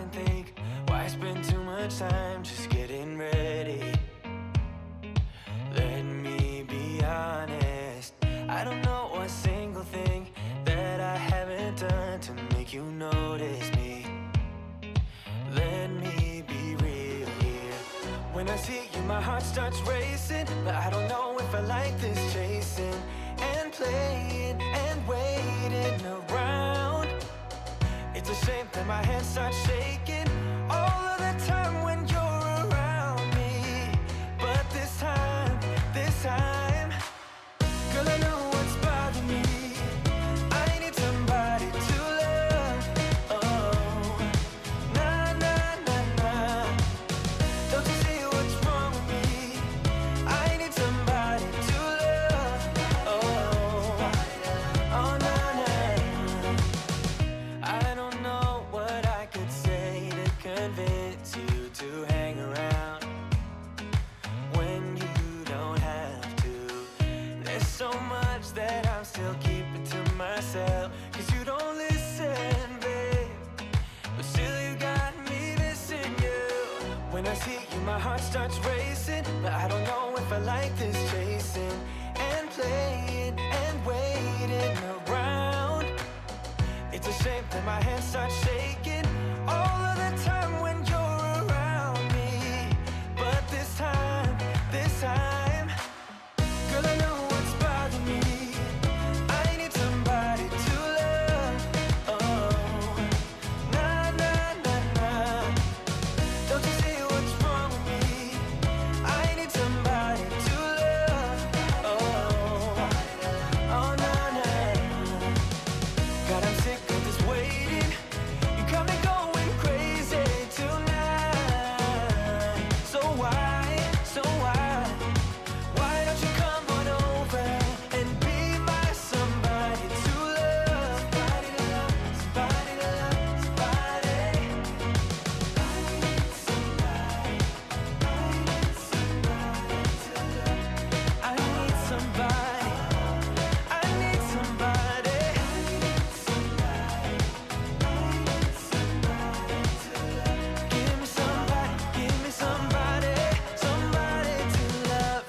and think, why spend too much time just getting ready? Let me be honest, I don't know a single thing that I haven't done to make you notice me. Let me be real here. When I see you, my heart starts racing, but I don't know if I like this chasing and playing and waiting around. It's a shame that my hands start shaking all of the time when you're around me. But this time, girl, I know what's bothering me. I need somebody to love. Oh, nah, nah, nah, nah. Don't you see what's wrong with me? I need somebody to love. Oh, oh, nah, nah. I don't know what I could say to convince you to hang around when you don't have to. There's so much that I'm still keeping to myself, 'cause you don't listen, babe. But still you got me missing you. When I see you, my heart starts racing, but I don't know if I like this chasing and playing and waiting around. It's a shame that my hands start shaking all of the time when you're around me. But this time, girl, I know what's bothering me. I need somebody to love. Oh, nah, nah, nah, nah. Don't you see what's wrong with me? I need somebody to love. Oh, oh, nah, nah. God, I'm sick of this waiting. You got me going crazy tonight. So why don't you come on over and be my somebody to love? Somebody to love, somebody to love, somebody. I need somebody to love. I need somebody. I need somebody. Give me somebody, somebody to love.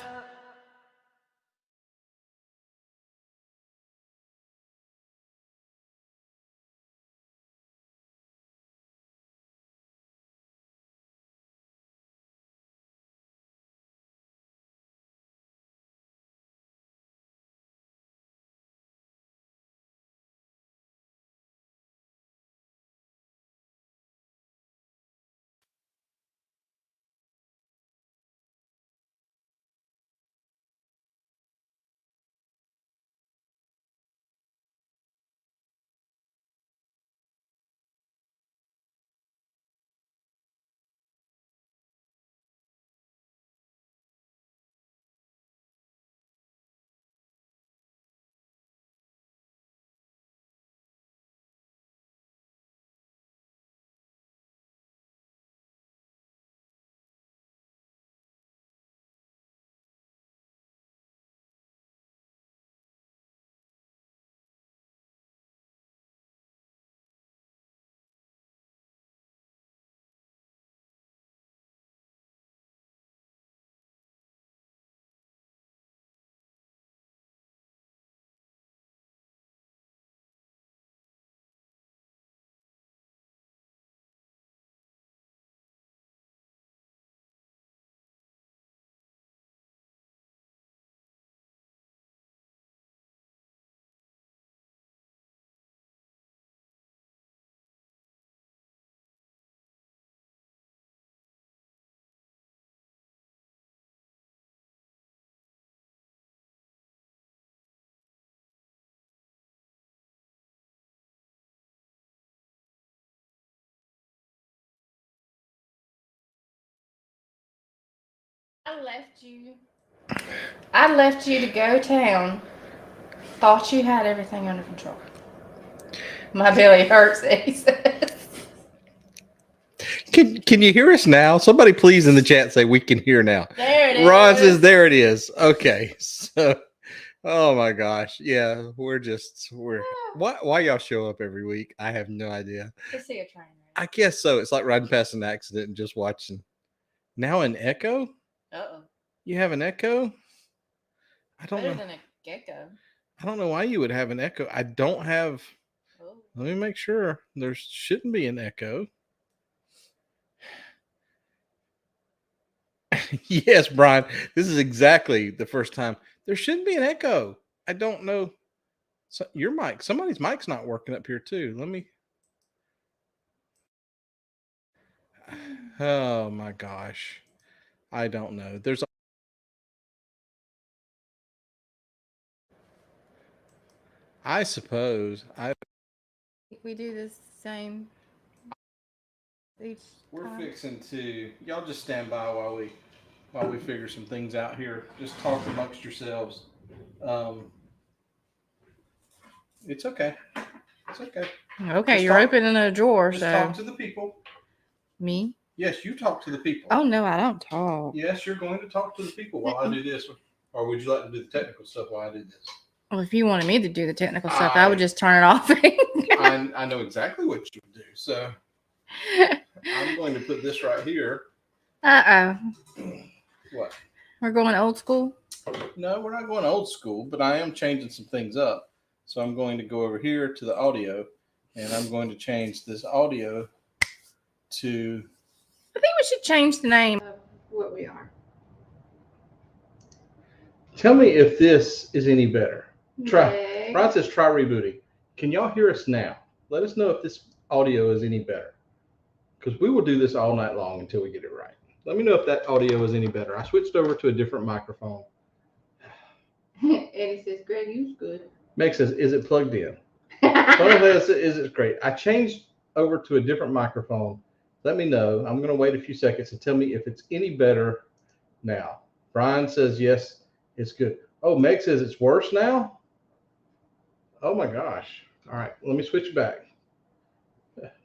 I left you to go town. Thought you had everything under control. My belly hurts, he says. Can you hear us now? Somebody please in the chat say we can hear now. There it Ron is. says there it is. Okay. So Oh my gosh. Yeah, we're why y'all show up every week? I have no idea. To see a train I guess so. It's like riding past an accident and just watching. Now an echo? Uh-oh. You have an echo? I don't Better know. than a gecko. I don't know why you would have an echo. I don't have. Oh. Let me make sure. There shouldn't be an echo. Yes, Brian. This is exactly the first time. There shouldn't be an echo. I don't know. So your mic, somebody's mic's not working up here too. Let me. Oh my gosh. I don't know. There's. I suppose. We do the same each We're time. fixing to. Y'all just stand by while we figure some things out here. Just talk amongst yourselves. It's okay. It's okay. Okay, Just you're talk- opening a drawer, Just so talk to the people. me? Yes, you talk to the people. Oh no, I don't talk. Yes, you're going to talk to the people while I do this. Or would you like to do the technical stuff while I do this? Well, if you wanted me to do the technical stuff, I would just turn it off. I know exactly what you would do. So I'm going to put this right here. What? We're going old school. No, we're not going old school, but I am changing some things up. So I'm going to go over here to the audio, and I'm going to change this audio to. I think we should change the name of what we are. Tell me if this is any better. Try. Okay. Brian says try rebooting. Can y'all hear us now? Let us know if this audio is any better. Because we will do this all night long until we get it right. Let me know if that audio is any better. I switched over to a different microphone. Eddie says, Greg, you's good. Meg says, is it plugged in? Is it great? I changed over to a different microphone. Let me know. I'm going to wait a few seconds and tell me if it's any better now. Brian says, yes, it's good. Oh, Meg says it's worse now? Oh my gosh. All right, let me switch back.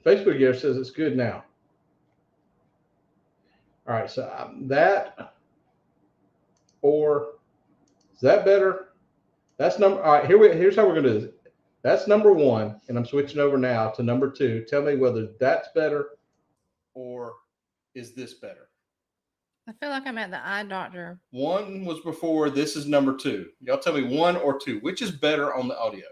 Facebook here says it's good now. All right, so that, or is that better? That's number. All right, here's how we're going to do this. That's number one, and I'm switching over now to number two. Tell me whether that's better or is this better? I feel like I'm at the eye doctor. One was before. This is number two. Y'all tell me one or two. Which is better on the audio?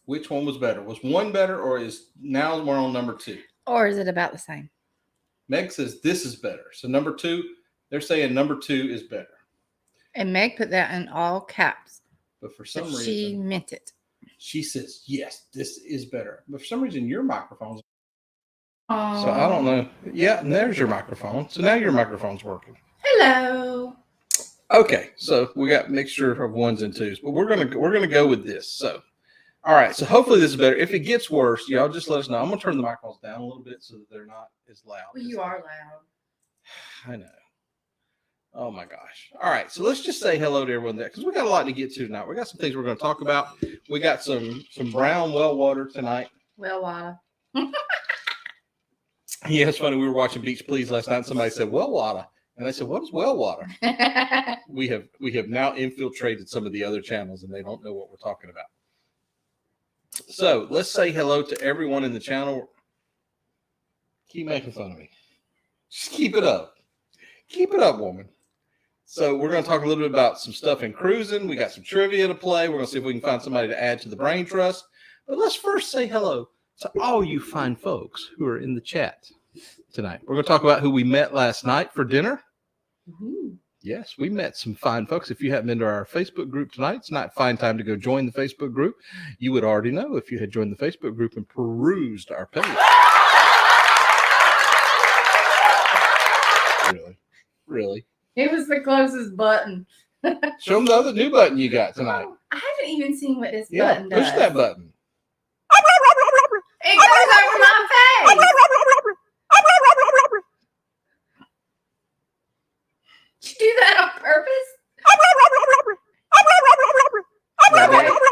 Which one was better? Was one better, or is now we're on number two? Or is it about the same? Meg says this is better. So number two, they're saying number two is better. And Meg put that in all caps. But for some She reason, meant it. she says, yes, this is better. But for some reason, your microphone's. Oh. So I don't know. Yeah, and there's your microphone. So now your microphone's working. Hello. Okay, so we got mixture of ones and twos, but we're gonna go with this. So, all right. So hopefully this is better. If it gets worse, y'all just let us know. I'm gonna turn the microphones down a little bit so that they're not as loud. Well, you are loud. I know. Oh my gosh. All right. So let's just say hello to everyone there because we got a lot to get to tonight. We got some things we're going to talk about. We got some brown well water tonight. Well, water. Yeah, it's funny. We were watching Beach Please last night and somebody said well water. And I said, what is well water? We have now infiltrated some of the other channels and they don't know what we're talking about. So let's say hello to everyone in the channel. Keep making fun of me. Just keep it up. Keep it up, woman. So we're going to talk a little bit about some stuff in cruising. We got some trivia to play. We're going to see if we can find somebody to add to the brain trust. But let's first say hello to all you fine folks who are in the chat tonight. We're going to talk about who we met last night for dinner. Ooh. Yes, we met some fine folks. If you haven't been to our Facebook group tonight, it's not fine time to go join the Facebook group. You would already know if you had joined the Facebook group and perused our page. Really? It was the closest button. Show them the other new button you got tonight. Oh, I haven't even seen what this Yeah, button does. push that button. It goes over my face. Did you do that on purpose?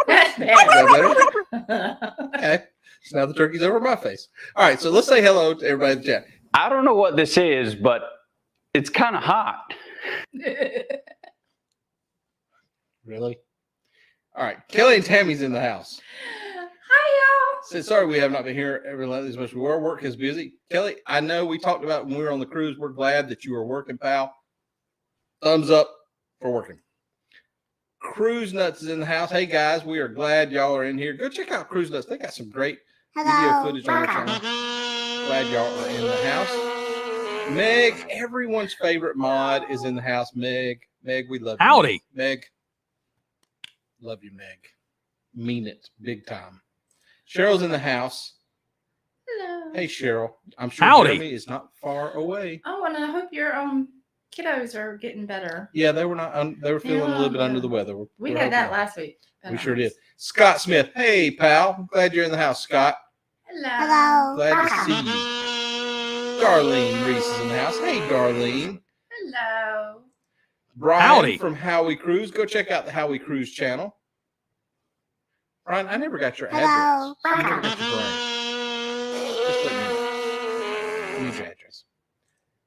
That's Is that better. better? Okay. So now the turkey's over my face. All right, so let's say hello to everybody in the chat. I don't know what this is, but it's kind of hot. Really? All right. Kelly and Tammy's in the house. Hi, y'all. Said, sorry we have not been here every night as much. Our work is busy. Kelly, I know we talked about when we were on the cruise. We're glad that you were working, pal. Thumbs up for working. Cruise Nuts is in the house. Hey, guys, we are glad y'all are in here. Go check out Cruise Nuts. They got some great video footage on their channel. Glad y'all are in the house. Meg, everyone's favorite mod, is in the house. Meg, we love you. Howdy. Meg. Love you, Meg. Mean it. Big time. Cheryl's in the house. Hello. Hey, Cheryl. I'm sure Howdy. Jeremy is not far away. Oh, and I hope your kiddos are getting better. Yeah, they were not. They were feeling a little bit under the weather. We We're had that hoping- last week. We sure did. Scott Smith. Hey, pal. Glad you're in the house, Scott. Hello. Glad to see you. Darlene Reese is in the house. Hey, Darlene. Hello. Brian Howdy. from Howie Cruise. Go check out the Howie Cruise channel. Brian, I never got your address. You never got your brain. Just let me know. I need your address.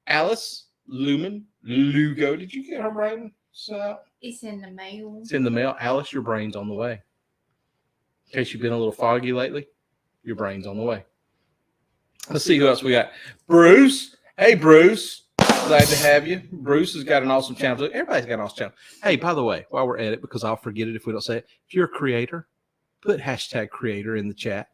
Alice Lumen Lugo. Did you get her brain? So It's in the mail. it's in the mail. Alice, your brain's on the way. In case you've been a little foggy lately, your brain's on the way. Let's see who else we got. Bruce. Hey, Bruce. Glad to have you. Bruce has got an awesome channel. Everybody's got an awesome channel. Hey, by the way, while we're at it, because I'll forget it if we don't say it, if you're a creator, put hashtag creator in the chat.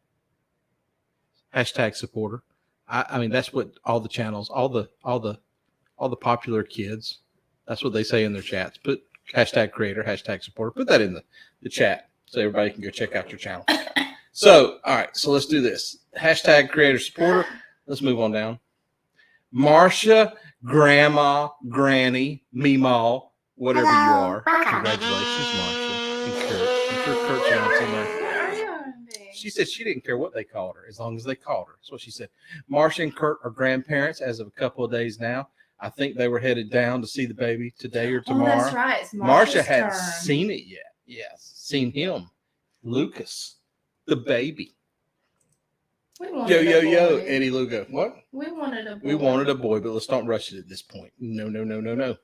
Hashtag supporter. I mean, that's what all the channels, all the popular kids, that's what they say in their chats. Put hashtag creator, hashtag supporter. Put that in the chat so everybody can go check out your channel. So, all right, so let's do this. Hashtag creator supporter. Let's move on down. Marcia, Grandma, Granny, Meemaw, whatever you are. Congratulations, Marcia and Kurt. I'm sure Kurt's on somewhere. Where are you? She said she didn't care what they called her as long as they called her. That's what she said. Marcia and Kurt are grandparents as of a couple of days now. I think they were headed down to see the baby today or tomorrow. Oh, that's right. It's Marcia Marcia's hadn't turn. seen it yet. Yes, seen him. Lucas, the baby. We wanted Yo, yo, a yo, boy. Eddie Lugo. What? We wanted a boy. We wanted a boy, but let's don't rush it at this point. No.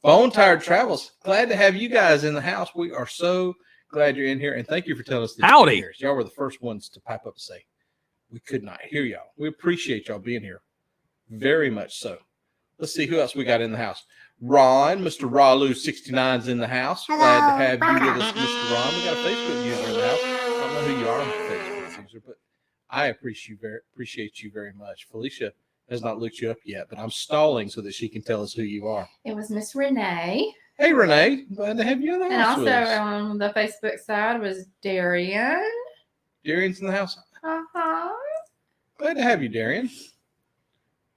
Bone Tired Travels. Glad to have you guys in the house. We are so glad you're in here, and thank you for telling us that you're Howdy. here. Y'all were the first ones to pipe up and say, we could not hear y'all. We appreciate y'all being here. Very much so. Let's see who else we got in the house. Ron, Mr. Ralu69 is in the house. Glad to have you with us, Mr. Ron. We got a Facebook user in the house. I don't know who you are, Facebook user, but I appreciate you very much. Felicia has not looked you up yet, but I'm stalling so that she can tell us who you are. It was Miss Renee. Hey, Renee. Glad to have you in the And house also with us. on the Facebook side was Darian. Darian's in the house. Uh-huh. Glad to have you, Darian.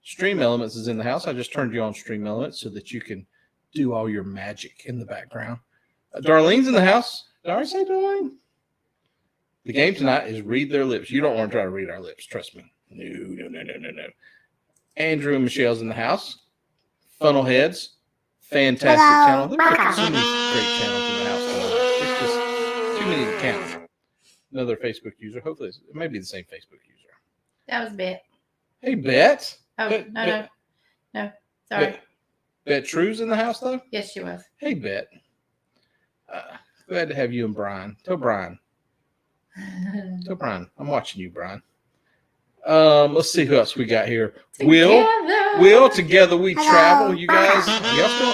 Stream Elements is in the house. I just turned you on Stream Elements so that you can do all your magic in the background. Darlene's in the house. Did I already say Darlene? The game tonight is read their lips. You don't want to try to read our lips. Trust me. No. Andrew and Michelle's in the house. Funnelheads. Fantastic channel. There's so many great channels in the house tonight. It's just too many to count. Another Facebook user. Hopefully it may be the same Facebook user. That was Bet. Hey, Bet. Oh, Bet- no. Sorry. Bet True's in the house, though? Yes, she was. Hey, Bet. Glad to have you and Brian. Tell Brian. I'm watching you, Brian. Let's see who else we got here. Will, together we travel. You guys, y'all still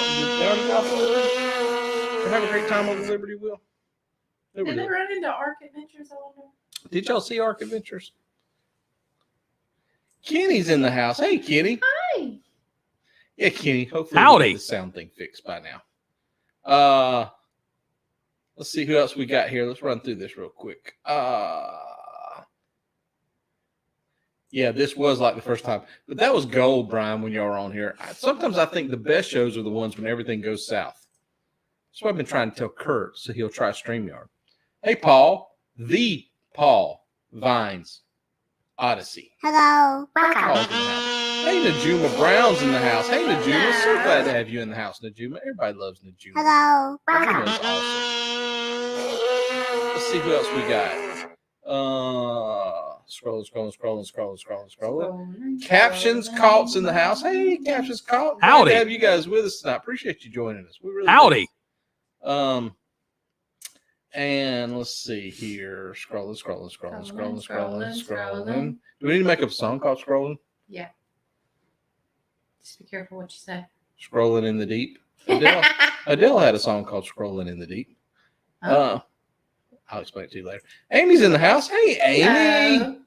have a great time on the Liberty Will? Did they run into Ark Adventures? I wonder. Did y'all see Ark Adventures? Kenny's in the house. Hey, Kenny. Hi. Yeah, Kenny. Hopefully Howdy. we'll get the sound thing fixed by now. Let's see who else we got here. Let's run through this real quick. Yeah, this was like the first time. But that was gold, Brian, when y'all were on here. Sometimes I think the best shows are the ones when everything goes south. That's what I've been trying to tell Kurt, so he'll try StreamYard. Hey, Paul. The Paul Vines Odyssey. Hello. Paul's in the house. Hey, Najuma Brown's in the house. Hey, Najuma. So glad to have you in the house, Najuma. Everybody loves Najuma. Hello. Najuma's awesome. Let's see who else we got. Scrolling. Captions Caught's in the house. Hey, Captions Caught. Glad Howdy. to have you guys with us tonight. Appreciate you joining us. We really Howdy. do. And let's see here. Scrolling. Do we need to make up a song called Scrolling? Yeah. Just be careful what you say. Scrolling in the Deep. Adele had a song called Scrolling in the Deep. Oh. I'll explain it to you later. Amy's in the house. Hey, Amy.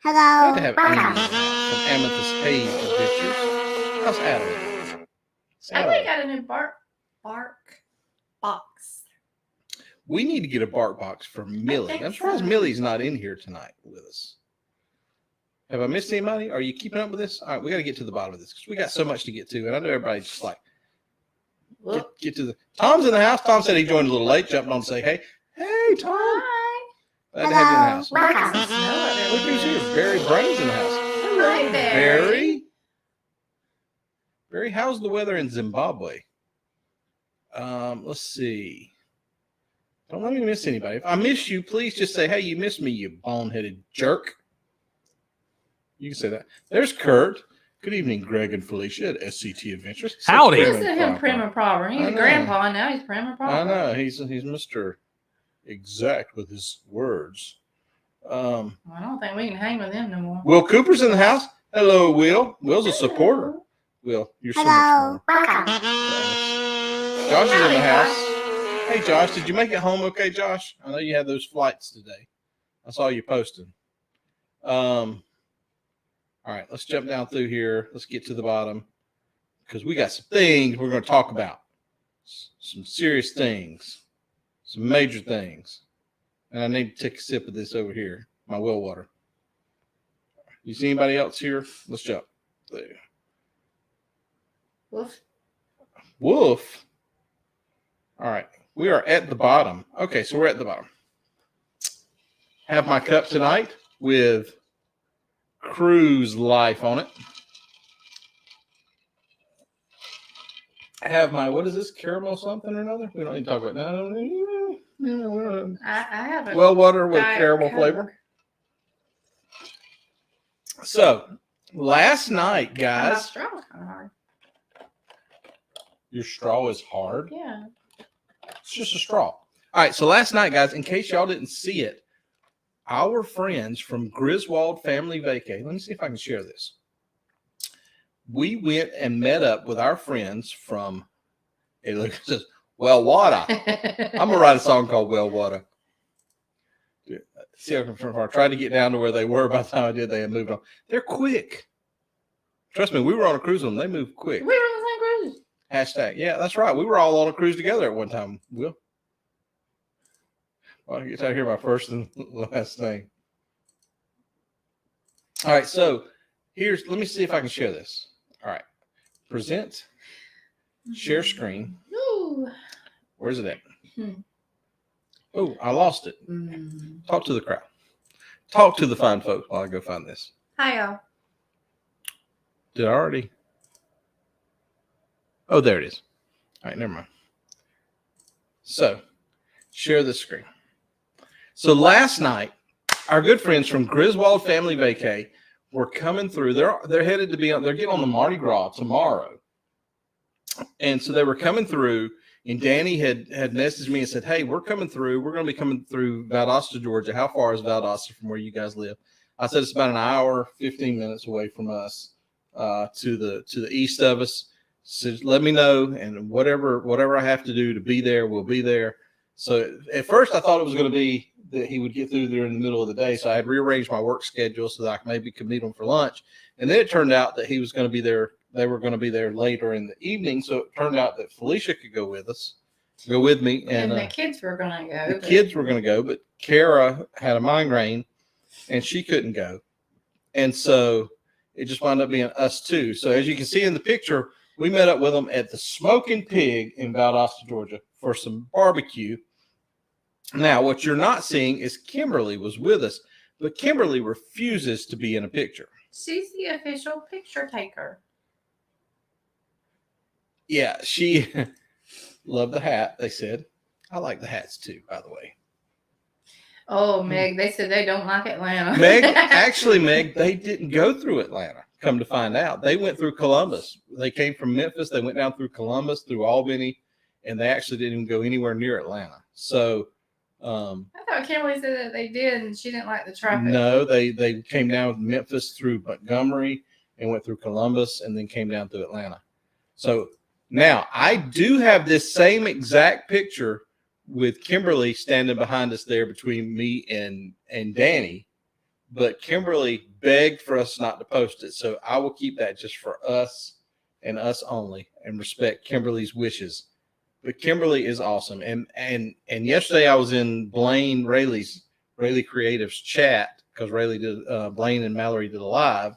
Hello. Glad to have Amy from Amethyst Haze Adventures. How's Adam? I got a new bark box. We need to get a bark box for Millie. think I'm surprised so. Millie's not in here tonight with us. Have I missed anybody? Are you keeping up with this? All right, we got to get to the bottom of this because we got so much to get to, and I know everybody's just like get to the. Tom's in the house. Tom said he joined a little late. Jumped on to say, "Hey, Tom, Hi. glad to have you in the house." Welcome. Look who's here. Barry Brain's in the house. Hi, Barry. Barry, how's the weather in Zimbabwe? Let's see. Don't let me miss anybody. If I miss you, please just say, "Hey, you missed me, you boneheaded jerk." You can say that. There's Kurt. Good evening, Greg and Felicia at SCT Adventures. Howdy. Listen to him, prim and proper. He's I a know. grandpa, and now he's prim and proper. I know he's Mr. Exact with his words. Well, I don't think we can hang with him no more. Will Cooper's in the house. Hello, Will. Will's a supporter. Will, you're so much Hello. more. Welcome. Josh is in the Howdy, house. Hey, Josh, did you make it home okay, Josh? I know you had those flights today. I saw you posting. All right, let's jump down through here. Let's get to the bottom because we got some things we're going to talk about. Some serious things, some major things. And I need to take a sip of this over here, my well water. You see anybody else here? Let's jump. There. Woof. Woof. All right. We are at the bottom. Okay, so we're at the bottom. Have my cup tonight with Cruise Life on it. I have my, what is this, caramel something or another? We don't need to talk about that. No, I have a well water with Diet caramel Coke. flavor. So, last night, My guys, straw was kind of hard. your straw is hard. Yeah. It's just a straw. All right. So last night, guys, in case y'all didn't see it, our friends from Griswold Family Vacay. Let me see if I can share this. We went and met up with our friends from. Hey, look, it says Well Water. I'm gonna write a song called Well Water. See, I tried to get down to where they were. By the time I did, they had moved on. They're quick. Trust me, we were on a cruise with them. They move quick. We were on the same cruise. Hashtag. Yeah, that's right. We were all on a cruise together at one time. Will. Well, I get to hear my first and last thing. All right. So let me see if I can share this. All right. Present. Share screen. Ooh. Where's it at? Hmm. Oh, I lost it. Mm. Talk to the crowd. Talk to the fine folks while I go find this. Hi, y'all. Did I already? Oh, there it is. All right, never mind. So, share the screen. So last night, our good friends from Griswold Family Vacay were coming through. They're headed to they're getting on the Mardi Gras tomorrow. And so they were coming through, and Danny had messaged me and said, "Hey, we're coming through. We're going to be coming through Valdosta, Georgia. How far is Valdosta from where you guys live?" I said it's about an hour, 15 minutes away from us, to the east of us. So let me know, and whatever I have to do to be there, we'll be there. So at first I thought it was going to be that he would get through there in the middle of the day. So I had rearranged my work schedule so that I maybe could meet him for lunch. And then it turned out that he was going to be there. They were going to be there later in the evening. So it turned out that Felicia could go with me. And the kids were going to go. The kids were going to go, but Kara had a migraine and she couldn't go. And so it just wound up being us two. So as you can see in the picture, we met up with them at the Smoking Pig in Valdosta, Georgia for some barbecue. Now, what you're not seeing is Kimberly was with us, but Kimberly refuses to be in a picture. She's the official picture taker. Yeah, she loved the hat, they said. I like the hats too, by the way. Oh, Meg, they said they don't like Atlanta. Meg, they didn't go through Atlanta. Come to find out, they went through Columbus. They came from Memphis. They went down through Columbus, through Albany, and they actually didn't even go anywhere near Atlanta. So, I thought Kimberly said that they did, and she didn't like the traffic. no, they came down with Memphis through Montgomery and went through Columbus, and then came down through Atlanta. So now I do have this same exact picture with Kimberly standing behind us there between me and Danny, but Kimberly begged for us not to post it. So I will keep that just for us and us only, and respect Kimberly's wishes. But Kimberly is awesome. And yesterday I was in Blaine Creative's chat, because Rayleigh did Blaine and Mallory did a live.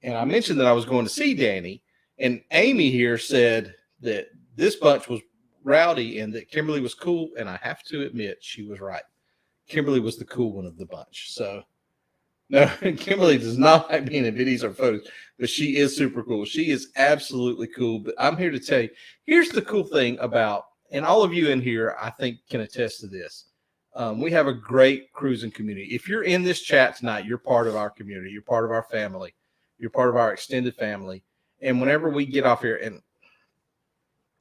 And I mentioned that I was going to see Danny, and Amy here said that this bunch was rowdy and that Kimberly was cool. And I have to admit, she was right. Kimberly was the cool one of the bunch. So no, Kimberly does not like being in videos or photos, but she is super cool. She is absolutely cool. But I'm here to tell you, here's the cool thing about, and all of you in here, I think, can attest to this. We have a great cruising community. If you're in this chat tonight, you're part of our community. You're part of our family. You're part of our extended family. And whenever we get off here, and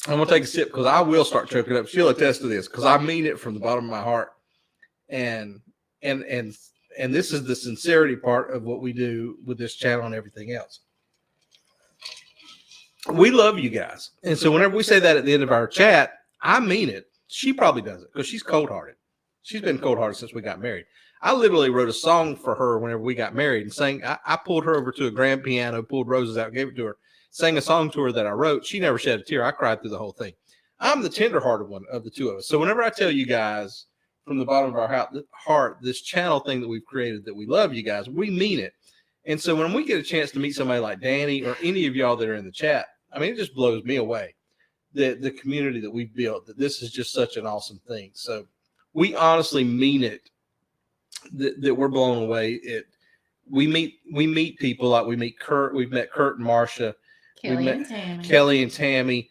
I'm going to take a sip because I will start choking up. She'll attest to this because I mean it from the bottom of my heart. And this is the sincerity part of what we do with this channel and everything else. We love you guys. And so whenever we say that at the end of our chat, I mean it. She probably does it because she's cold-hearted. She's been cold-hearted since we got married. I literally wrote a song for her whenever we got married and sang. I pulled her over to a grand piano, pulled roses out, gave it to her, sang a song to her that I wrote. She never shed a tear. I cried through the whole thing. I'm the tender-hearted one of the two of us. So whenever I tell you guys from the bottom of our heart, this channel thing that we've created, that we love you guys, we mean it. And so when we get a chance to meet somebody like Danny or any of y'all that are in the chat, I mean, it just blows me away, the community that we've built, that this is just such an awesome thing. So we honestly mean it, that we're blown away. We meet people like we meet Kurt. We've met Kurt and Marsha. Kelly and Tammy. Kelly and Tammy.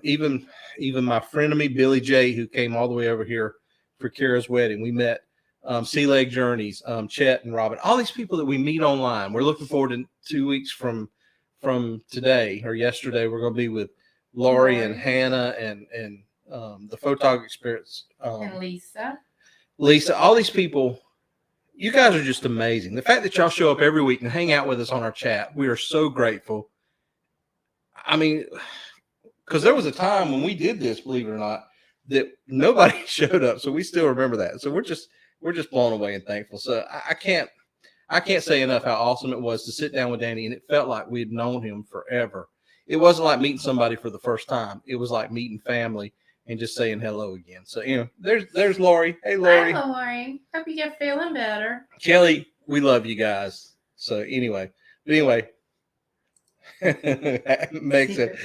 Even my friend of me, Billy J, who came all the way over here for Kara's wedding. We met Sea Leg Journeys, Chet and Robin. All these people that we meet online. We're looking forward to 2 weeks from today or yesterday. We're going to be with Lori and Hannah and the Photog Experience. And Lisa, all these people, you guys are just amazing. The fact that y'all show up every week and hang out with us on our chat, we are so grateful. I mean, because there was a time when we did this, believe it or not, that nobody showed up. So we still remember that. So we're just blown away and thankful. So I can't say enough how awesome it was to sit down with Danny, and it felt like we had known him forever. It wasn't like meeting somebody for the first time. It was like meeting family and just saying hello again. So, there's Lori. Hey, Lori. Hi, Lori. Hope you're feeling better. Kelly, we love you guys. So anyway, Meg said,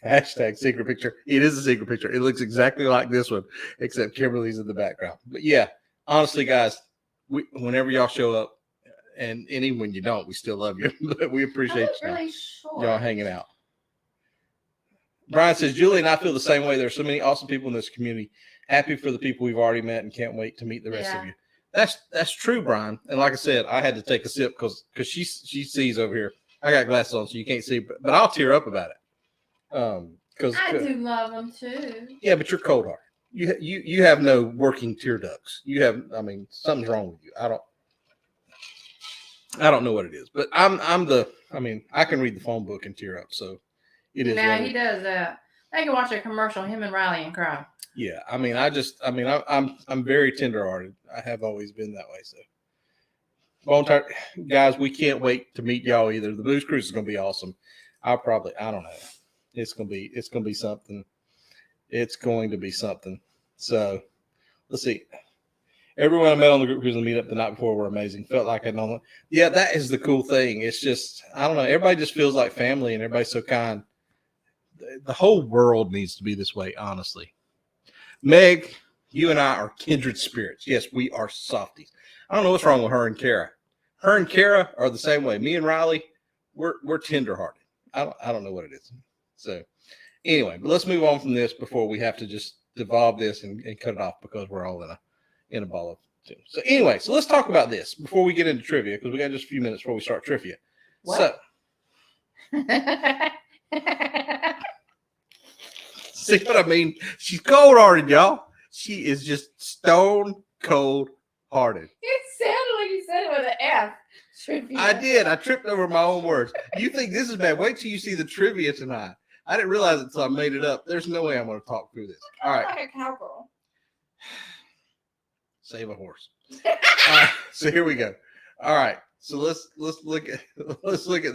hashtag secret picture. It is a secret picture. It looks exactly like this one, except Kimberly's in the background. But yeah, honestly, guys, whenever y'all show up, and even when you don't, we still love you. But we appreciate y'all hanging out. Brian says, Julie and I feel the same way. There's so many awesome people in this community. Happy for the people we've already met and can't wait to meet the rest of you. That's true, Brian. And like I said, I had to take a sip because she sees over here. I got glasses on, so you can't see, but I'll tear up about it. Because I do love them too. Yeah, but you're cold hearted. You have no working tear ducts. Something's wrong with you. I don't know what it is, but I can read the phone book and tear up. So it is. Now he does that. I can watch a commercial, him and Riley, and cry. Yeah, I'm very tenderhearted. I have always been that way. So, guys, we can't wait to meet y'all either. The booze cruise is going to be awesome. I don't know. It's going to be something. It's going to be something. So, let's see. Everyone I met on the group cruise and meetup the night before were amazing. Felt like I'd known them. Yeah, that is the cool thing. It's just, I don't know. Everybody just feels like family, and everybody's so kind. The whole world needs to be this way, honestly. Meg, you and I are kindred spirits. Yes, we are softies. I don't know what's wrong with her and Kara. Her and Kara are the same way. Me and Riley, we're tenderhearted. I don't know what it is. So anyway, but let's move on from this before we have to just devolve this and cut it off because we're all in in a ball of tune. So anyway, so let's talk about this before we get into trivia, because we got just a few minutes before we start trivia. What? So see what I mean? She's cold hearted, y'all. She is just stone cold hearted. It sounded like you said it with an F. Trivia. I did. I tripped over my own words. You think this is bad? Wait till you see the trivia tonight. I didn't realize it until I made it up. There's no way I'm going to talk through this. All right. Like a cowgirl. Save a horse. All right, so here we go. All right. So let's look at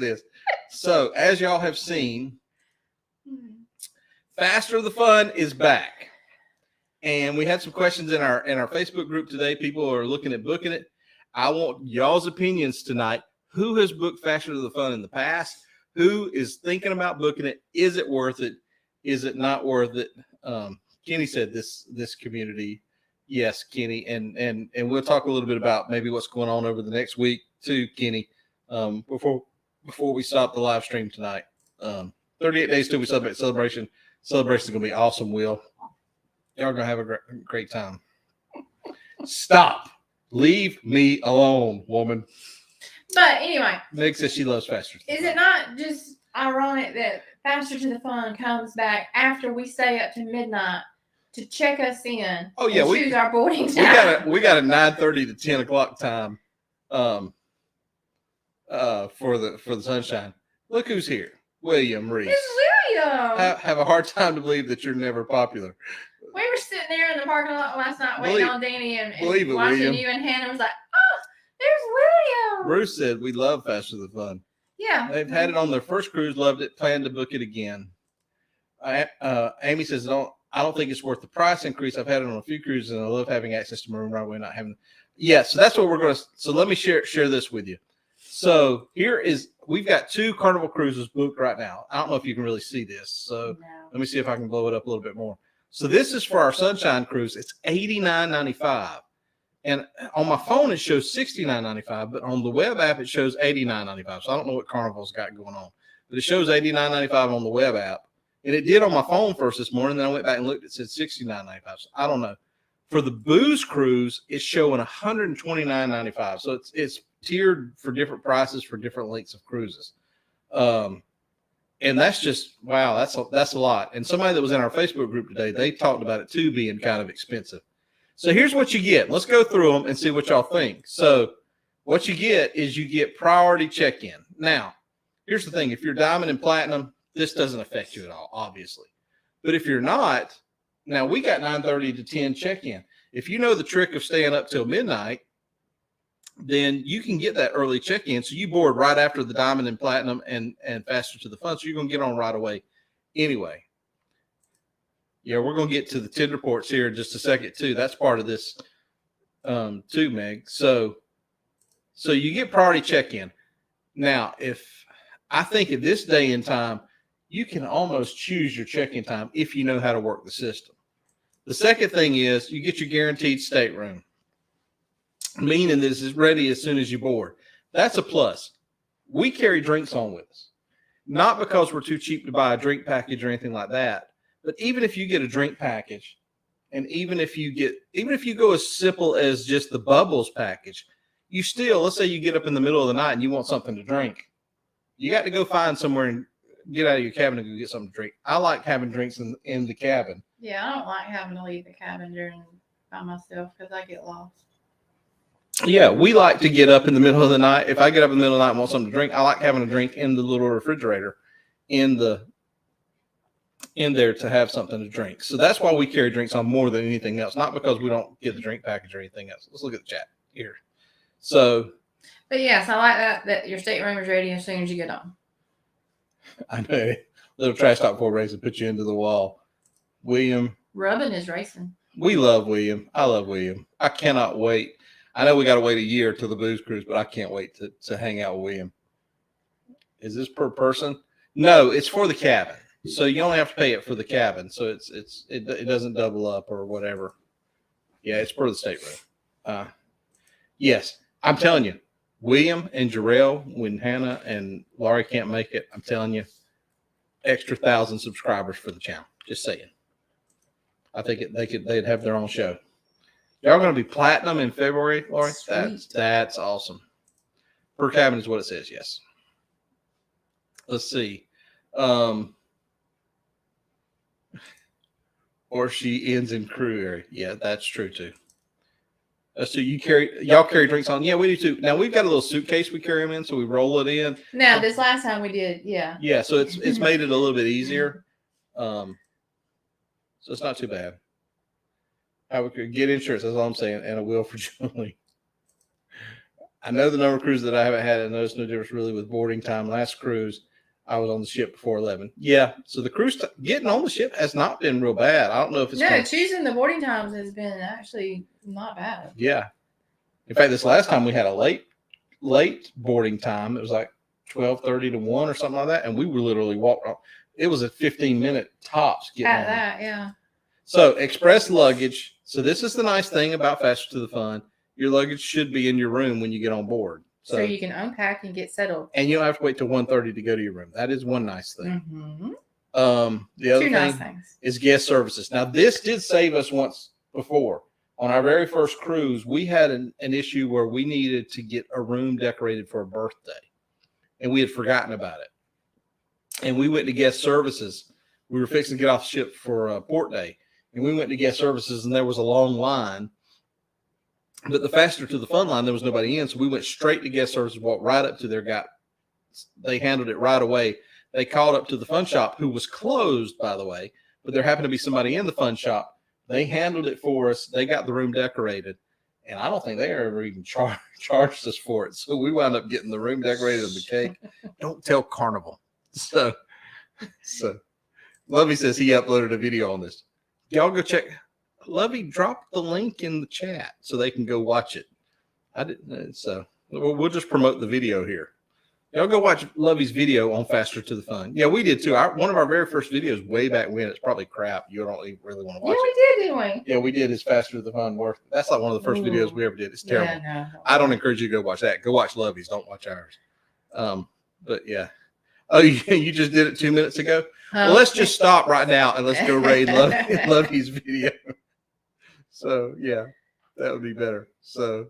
this. So as y'all have seen, Faster the Fun is back. And we had some questions in our Facebook group today. People are looking at booking it. I want y'all's opinions tonight. Who has booked Faster the Fun in the past? Who is thinking about booking it? Is it worth it? Is it not worth it? Kenny said this community. Yes, Kenny. And we'll talk a little bit about maybe what's going on over the next week too, Kenny. Before we stop the live stream tonight. 38 days till we celebrate celebration. Celebration is going to be awesome, Will. Y'all are going to have a great time. Stop. Leave me alone, woman. But anyway. Meg says she loves Faster. Is it not just ironic that Faster to the Fun comes back after we stay up to midnight to check us in? Oh, yeah. And choose our boarding time. We got a 9:30 to 10 o'clock time for the sunshine. Look who's here. William Reese. It's William. Have a hard time to believe that you're never popular. We were sitting there in the parking lot last night waiting on Danny and believe it, watching William. you, and Hannah was like, "Oh, there's William." Bruce said we love Faster the Fun. Yeah. They've had it on their first cruise, loved it, plan to book it again. Amy says, I don't think it's worth the price increase. I've had it on a few cruises and I love having access to Maroon right away, not having. Yeah, so that's what we're going to. So let me share this with you. So we've got 2 Carnival cruises booked right now. I don't know if you can really see this. So let me see if I can blow it up a little bit more. So this is for our Sunshine Cruise. It's $89.95. And on my phone, it shows $69.95, but on the web app, it shows $89.95. So I don't know what Carnival's got going on, but it shows $89.95 on the web app. And it did on my phone first this morning. Then I went back and looked. It said $69.95. So I don't know. For the Booze Cruise, it's showing $129.95. So it's tiered for different prices for different lengths of cruises. And that's just, wow, that's a lot. And somebody that was in our Facebook group today, they talked about it too being kind of expensive. So here's what you get. Let's go through them and see what y'all think. So what you get is you get priority check-in. Now, here's the thing. If you're Diamond and Platinum, this doesn't affect you at all, obviously. But if you're not, now we got 9:30 to 10 check-in. If you know the trick of staying up till midnight, then you can get that early check-in. So you board right after the Diamond and Platinum and Faster to the Fun. So you're going to get on right away anyway. Yeah, we're going to get to the TID reports here in just a second too. That's part of this too, Meg. So you get priority check-in. Now, I think at this day and time, you can almost choose your check-in time if you know how to work the system. The second thing is you get your guaranteed stateroom, meaning this is ready as soon as you board. That's a plus. We carry drinks on with us, not because we're too cheap to buy a drink package or anything like that. But even if you get a drink package, and even if you go as simple as just the bubbles package, you still, let's say you get up in the middle of the night and you want something to drink. You got to go find somewhere and get out of your cabin and go get something to drink. I like having drinks in the cabin. Yeah, I don't like having to leave the cabin by myself because I get lost. Yeah, we like to get up in the middle of the night. If I get up in the middle of the night and want something to drink, I like having a drink in the little refrigerator in there to have something to drink. So that's why we carry drinks on more than anything else, not because we don't get the drink package or anything else. Let's look at the chat here. So, but yes, I like that your stateroom is ready as soon as you get on. I know. Little trash talk before racing put you into the wall. William. Rubbing is racing. We love William. I love William. I cannot wait. I know we got to wait a year till the Booze Cruise, but I can't wait to hang out with William. Is this per person? No, it's for the cabin. So you only have to pay it for the cabin. So it doesn't double up or whatever. Yeah, it's per the stateroom. Yes, I'm telling you, William and Jarrell, when Hannah and Laurie can't make it, I'm telling you, extra 1,000 subscribers for the channel. Just saying. I think they'd have their own show. Y'all going to be platinum in February, Lori? Sweet. That's awesome. Per cabin is what it says. Yes. Let's see. Or she ends in crew area. Yeah, that's true too. So y'all carry drinks on? Yeah, we do too. Now we've got a little suitcase we carry them in, so we roll it in. Now this last time we did, yeah. Yeah, so it's made it a little bit easier. So it's not too bad. I would get insurance. That's all I'm saying, and a will for Julie. I know the number of cruises that I haven't had. I noticed no difference really with boarding time. Last cruise, I was on the ship before 11. Yeah, so the cruise getting on the ship has not been real bad. I don't know if it's choosing the boarding times has been actually not bad. Yeah, in fact, this last time we had a late boarding time. It was like 12:30 to 1 or something like that, and we were literally walking. It was a 15-minute tops getting At on. that, yeah. So express luggage. So this is the nice thing about Faster to the Fun. Your luggage should be in your room when you get on board. So you can unpack and get settled. And you don't have to wait till 1:30 to go to your room. That is one nice thing. Mm-hmm. The other Two thing nice things is guest services. Now, this did save us once before. On our very first cruise, we had an issue where we needed to get a room decorated for a birthday. And we had forgotten about it. And we went to guest services. We were fixing to get off the ship for port day. And we went to guest services, and there was a long line. But the Faster to the Fun line, there was nobody in. So we went straight to guest services, walked right up to their guy. They handled it right away. They called up to the fun shop, who was closed, by the way. But there happened to be somebody in the fun shop. They handled it for us. They got the room decorated. And I don't think they ever even charged us for it. So we wound up getting the room decorated and the cake. Don't tell Carnival. So Lovey says he uploaded a video on this. Y'all go check. Lovey dropped the link in the chat so they can go watch it. I didn't. So we'll just promote the video here. Y'all go watch Lovey's video on Faster to the Fun. Yeah, we did too. One of our very first videos way back when. It's probably crap. You don't really want to watch it. Yeah, we did, didn't we? Yeah, we did. It's Faster to the Fun. That's like one of the first videos we ever did. It's terrible. Yeah, no. I don't encourage you to go watch that. Go watch Lovey's. Don't watch ours. But yeah. Oh, you just did it 2 minutes ago? Well, let's just stop right now and let's go raid Lovey's video. So, yeah, that would be better. So,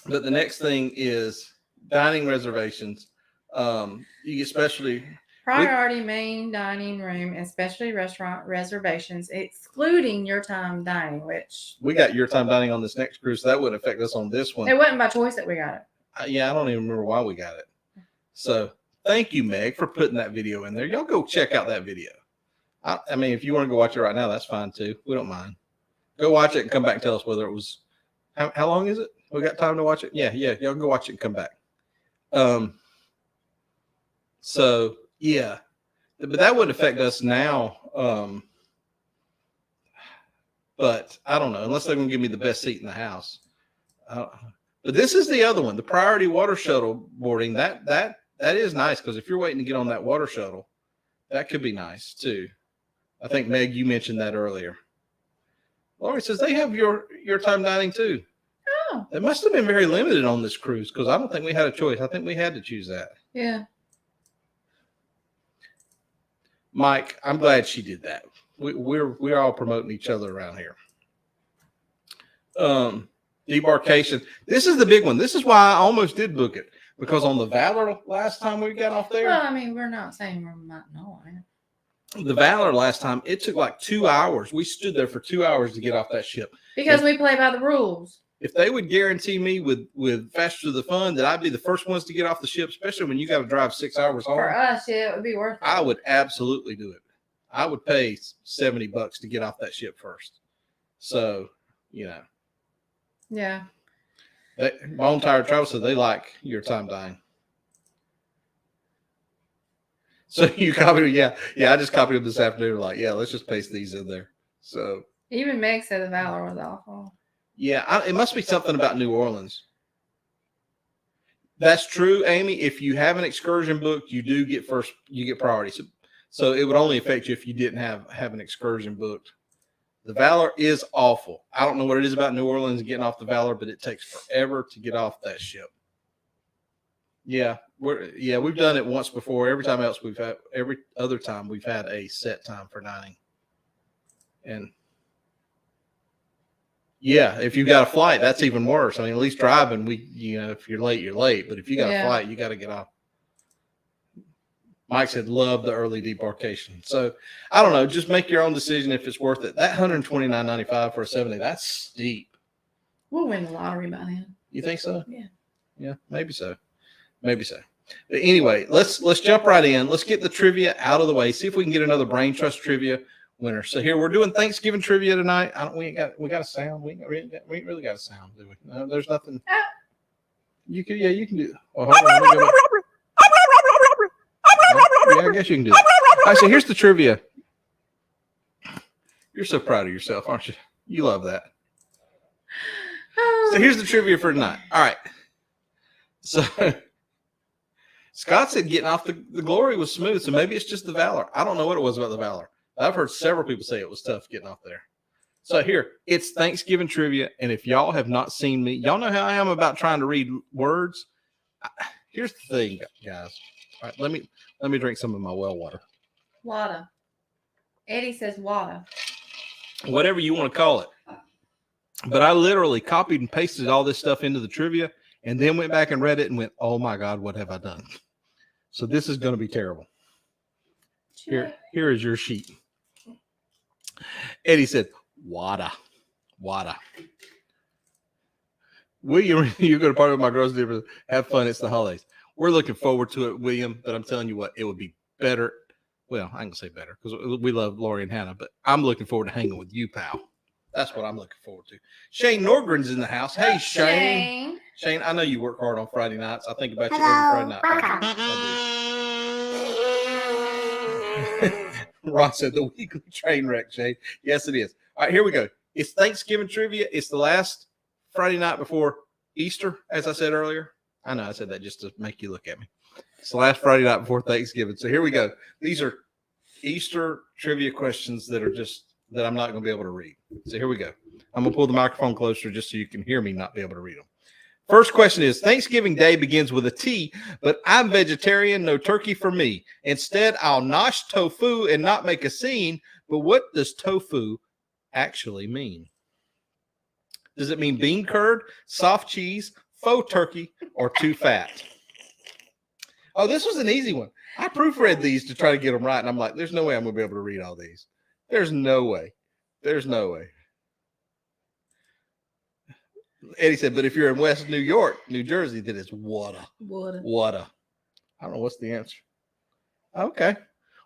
but the next thing is dining reservations. You get specialty priority main dining room and specialty restaurant reservations, excluding your time dining, which we got your time dining on this next cruise. So that wouldn't affect us on this one. It wasn't by choice that we got it. Yeah, I don't even remember why we got it. So thank you, Meg, for putting that video in there. Y'all go check out that video. I mean, if you want to go watch it right now, that's fine too. We don't mind. Go watch it and come back and tell us whether it was. How long is it? We got time to watch it? Yeah. Y'all go watch it and come back. So yeah, but that wouldn't affect us now. But I don't know, unless they're going to give me the best seat in the house. But this is the other one, the priority water shuttle boarding. That is nice, because if you're waiting to get on that water shuttle, that could be nice too. I think, Meg, you mentioned that earlier. Lori says they have your time dining too. Oh. It must have been very limited on this cruise, because I don't think we had a choice. I think we had to choose that. Yeah. Mike, I'm glad she did that. We're all promoting each other around here. Debarkation. This is the big one. This is why I almost did book it, because on the Valor last time we got off there. Well, I mean, we're not saying we're not knowing. The Valor last time, it took like 2 hours. We stood there for 2 hours to get off that ship. Because we play by the rules. If they would guarantee me with Faster to the Fun that I'd be the first ones to get off the ship, especially when you got to drive 6 hours home. For us, yeah, it would be worth it. I would absolutely do it. I would pay $70 to get off that ship first. So, you know. Yeah. Bone Tired Travel said they like your time dying. So you copied it? Yeah. I just copied them this afternoon. Like, yeah, let's just paste these in there. So even Meg said the Valor was awful. Yeah, it must be something about New Orleans. That's true, Amy. If you have an excursion booked, you do get priority. So it would only affect you if you didn't have an excursion booked. The Valor is awful. I don't know what it is about New Orleans getting off the Valor, but it takes forever to get off that ship. Yeah, we've done it once before. Every other time we've had a set time for dining. And Yeah, if you've got a flight, that's even worse. I mean, at least driving, if you're late, you're late. But if you got a flight, you got to get off. Mike said, love the early debarkation. So I don't know. Just make your own decision if it's worth it. That $129.95 for a 7-day, that's steep. We'll win the lottery by then. You think so? Yeah. Yeah, maybe so. Maybe so. But anyway, let's jump right in. Let's get the trivia out of the way. See if we can get another Brain Trust trivia winner. So here we're doing Thanksgiving trivia tonight. We got a sound. We ain't really got a sound, do we? No, there's nothing. You can do. Well, hold on. Yeah, I guess you can do that. All right, so here's the trivia. You're so proud of yourself, aren't you? You love that. So here's the trivia for tonight. All right. So Scott said getting off the Glory was smooth, so maybe it's just the Valor. I don't know what it was about the Valor. I've heard several people say it was tough getting off there. So here, it's Thanksgiving trivia, and if y'all have not seen me, y'all know how I am about trying to read words. Here's the thing, guys. All right, let me drink some of my well water. Water. Eddie says water. Whatever you want to call it. But I literally copied and pasted all this stuff into the trivia and then went back and read it and went, oh my God, what have I done? So this is going to be terrible. Here is your sheet. Eddie said, water. William, you're going to party with my girls. Have fun. It's the holidays. We're looking forward to it, William, but I'm telling you what, it would be better. Well, I can say better because we love Lori and Hannah, but I'm looking forward to hanging with you, pal. That's what I'm looking forward to. Shane Norgren's in the house. Hey, Shane. Shane, I know you work hard on Friday nights. I think about you every Friday night. Ron said the weekly train wreck, Shane. Yes, it is. All right, here we go. It's Thanksgiving trivia. It's the last Friday night before Easter, as I said earlier. I know I said that just to make you look at me. It's the last Friday night before Thanksgiving. So here we go. These are Easter trivia questions that I'm not going to be able to read. So here we go. I'm going to pull the microphone closer just so you can hear me not be able to read them. First question is, Thanksgiving Day begins with a T, but I'm vegetarian, no turkey for me. Instead, I'll nosh tofu and not make a scene. But what does tofu actually mean? Does it mean bean curd, soft cheese, faux turkey, or too fat? Oh, this was an easy one. I proofread these to try to get them right, and I'm like, there's no way I'm going to be able to read all these. There's no way. There's no way. Eddie said, but if you're in West New York, New Jersey, then it's water. Water. I don't know what's the answer. Okay.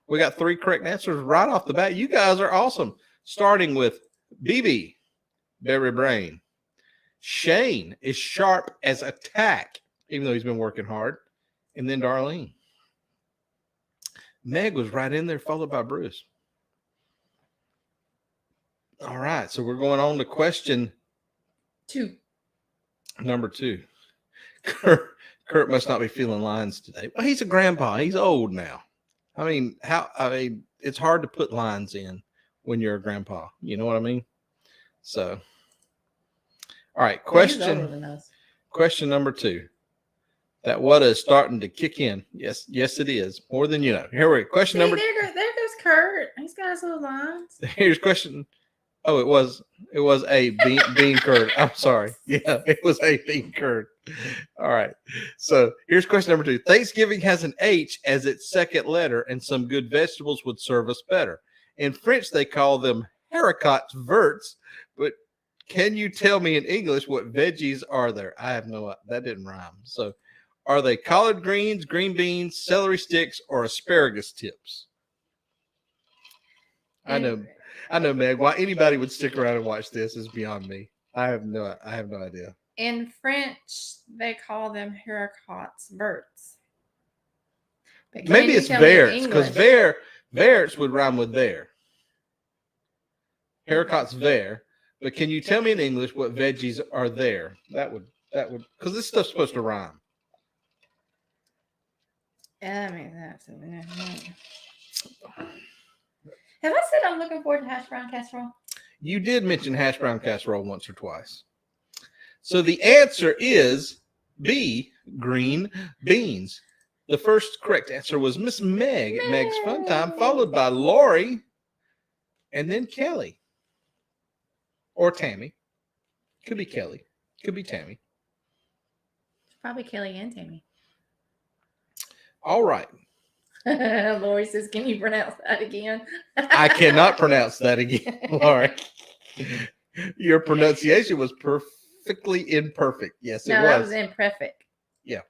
We got 3 correct answers right off the bat. You guys are awesome. Starting with BB, Berry Brain. Shane is sharp as a tack, even though he's been working hard. And then Darlene. Meg was right in there, followed by Bruce. All right, so we're going on to question 2. Number 2. Kurt must not be feeling lines today. Well, he's a grandpa. He's old now. I mean, it's hard to put lines in when you're a grandpa. You know what I mean? So, all right, question number 2. That water is starting to kick in. Yes, it is. More than you know. Here we go. Question number. There goes Kurt. He's got his little lines. Here's question. Oh, it was a bean curd. I'm sorry. Yeah, it was a bean curd. All right. So here's question number 2. Thanksgiving has an H as its second letter, and some good vegetables would serve us better. In French, they call them haricots verts. But can you tell me in English what veggies are there? I have no. That didn't rhyme. So, are they collard greens, green beans, celery sticks, or asparagus tips? I know, Meg. Why anybody would stick around and watch this is beyond me. I have no idea. In French, they call them haricots verts. Maybe it's verts, because verts would rhyme with there. Haricots ver. But can you tell me in English what veggies are there? That would because this stuff's supposed to rhyme. Have I said I'm looking forward to hash brown casserole? You did mention hash brown casserole once or twice. So the answer is B, green beans. The first correct answer was Miss Meg at Meg's Fun Time, followed by Lori, and then Kelly. Or Tammy. Could be Kelly. Could be Tammy. Probably Kelly and Tammy. All right. Lori says, can you pronounce that again? I cannot pronounce that again, Lori. Your pronunciation was perfectly imperfect. Yes, it No, was. that was imperfect. Yeah.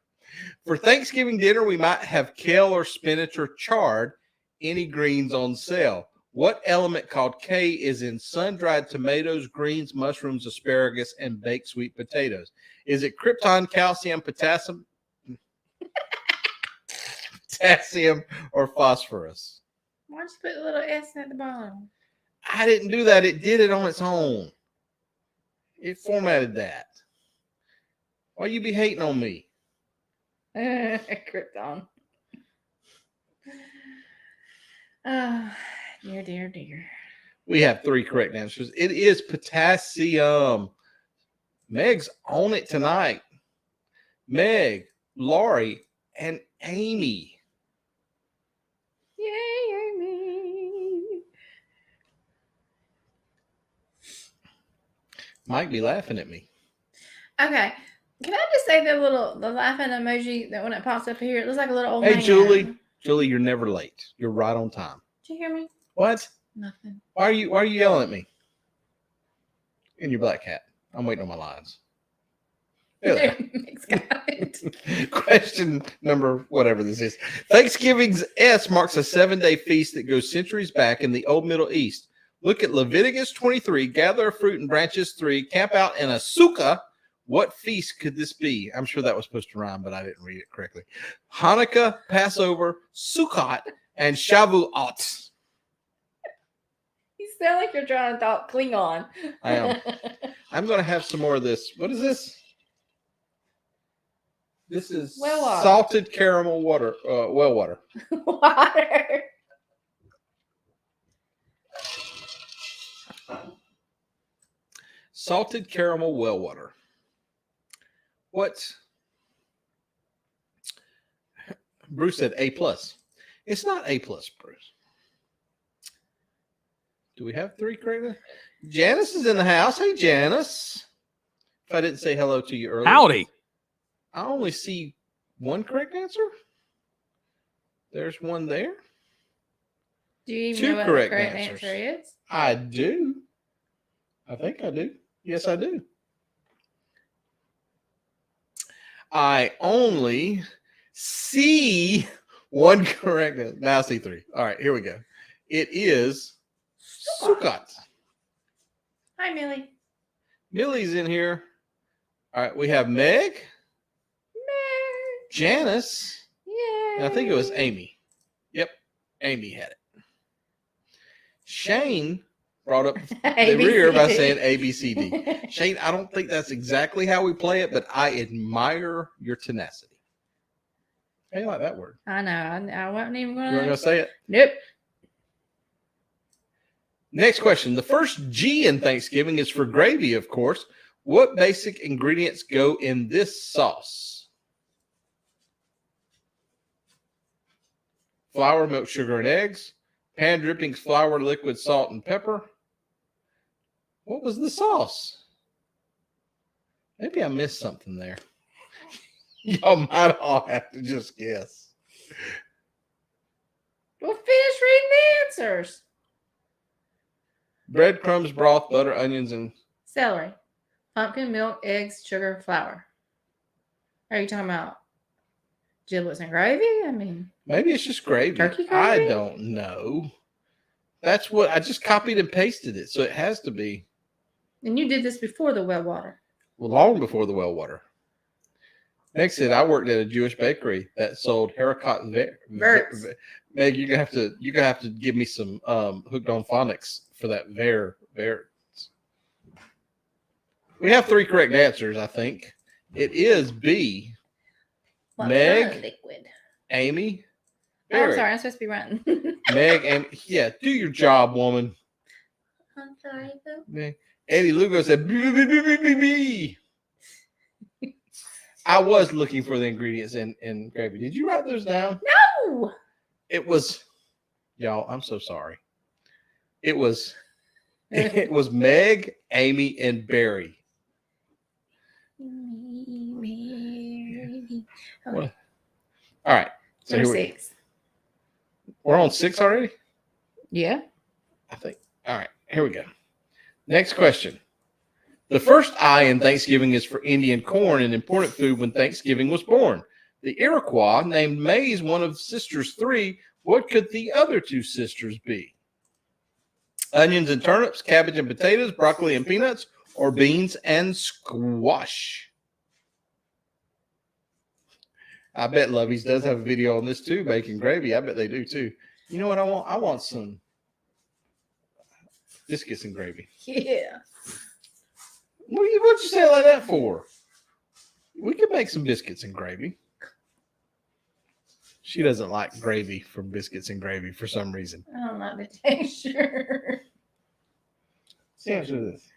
For Thanksgiving dinner, we might have kale or spinach or chard. Any greens on sale? What element called K is in sun-dried tomatoes, greens, mushrooms, asparagus, and baked sweet potatoes? Is it krypton, calcium, potassium, or phosphorus? Why'd you put a little S at the bottom? I didn't do that. It did it on its own. It formatted that. Why you be hating on me? Krypton. Oh, dear. We have 3 correct answers. It is potassium. Meg's on it tonight. Meg, Laurie, and Amy. Yay, Amy. Might be laughing at me. Okay. Can I just say the laughing emoji that when it pops up here, it looks like a little old Hey, man. Julie, you're never late. You're right on time. Did you hear me? What? Nothing. Why are you yelling at me? In your black hat. I'm waiting on my lines. There they are. Question number whatever this is. Thanksgiving's S marks a 7-day feast that goes centuries back in the old Middle East. Look at Leviticus 23, gather fruit and branches 3, camp out in a sukkah. What feast could this be? I'm sure that was supposed to rhyme, but I didn't read it correctly. Hanukkah, Passover, Sukkot, and Shavuot. You sound like you're trying to talk Klingon. I am. I'm going to have some more of this. What is this? This is Well water. salted caramel water. Well water. Water. Salted caramel well water. What? Bruce said A+. It's not A+, Bruce. Do we have 3 correct? Janice is in the house. Hey, Janice. If I didn't say hello to you earlier. Howdy. I only see 1 correct answer. There's one there. Do you even 2 know what correct the correct answers. answer is? I do. I think I do. Yes, I do. I only see 1 correct answer. Now I see 3. All right, here we go. It is Sukkot. Hi, Millie. Millie's in here. All right, we have Meg, Janice, Yeah. and I think it was Amy. Yep, Amy had it. Shane brought up the rear by saying ABCD. Shane, I don't think that's exactly how we play it, but I admire your tenacity. How do you like that word? I know. I wasn't even You weren't going going to say it? Nope. Next question. The first G in Thanksgiving is for gravy, of course. What basic ingredients go in this sauce? Flour, milk, sugar, and eggs. Pan drippings, flour, liquid, salt, and pepper. What was the sauce? Maybe I missed something there. Y'all might all have to just guess. Well, finish reading the answers. Breadcrumbs, broth, butter, onions, and Celery, pumpkin, milk, eggs, sugar, flour. Are you talking about giblets and gravy? I mean, maybe it's just gravy. Turkey I gravy? don't know. That's what I just copied and pasted it, so it has to be. and you did this before the well water. Well, long before the well water. Next, I worked at a Jewish bakery that sold haricot Verts. Meg, you're gonna have to give me some hooked on phonics for that ver. We have 3 correct answers, I think. It is B. What's Meg? the liquid? Amy. Oh, I'm Barry. sorry. I'm supposed to be running. Meg, Amy. Yeah, do your job, woman. I'm sorry, though. Meg. Eddie Lugo said, B. I was looking for the ingredients in gravy. Did you write those down? No. It was, y'all, I'm so sorry. It was Meg, Amy, and Barry. Mary. Okay. What? All right. So Number here 6. we're on 6 already? Yeah. I think. All right. Here we go. Next question. The first I in Thanksgiving is for Indian corn, an important food when Thanksgiving was born. The Iroquois named maize one of sisters 3. What could the other 2 sisters be? Onions and turnips, cabbage and potatoes, broccoli and peanuts, or beans and squash? I bet Lovey's does have a video on this too, bacon gravy. I bet they do too. You know what I want? I want some biscuits and gravy. Yeah. What'd you say like that for? We could make some biscuits and gravy. She doesn't like gravy from biscuits and gravy for some reason. I don't like the texture. See how this.